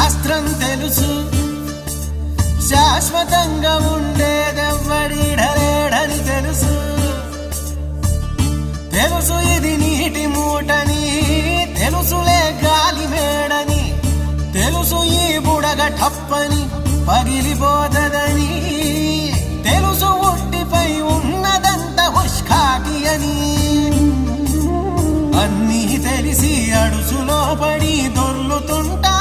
శాస్త్రం తెలుసు శాశ్వతంగా ఉండేదెవ్వడిడలేడని తెలుసు తెలుసు ఇది నీటి మూటని తెలుసులే గాలి మేడని తెలుసు ఈ బుడగ టప్పని పగిలిపోతదని తెలుసు ఒట్టిపై ఉన్నదంత హుష్కాకి అని అన్నీ తెలిసి అడుసులో పడి దొర్లుతుంటా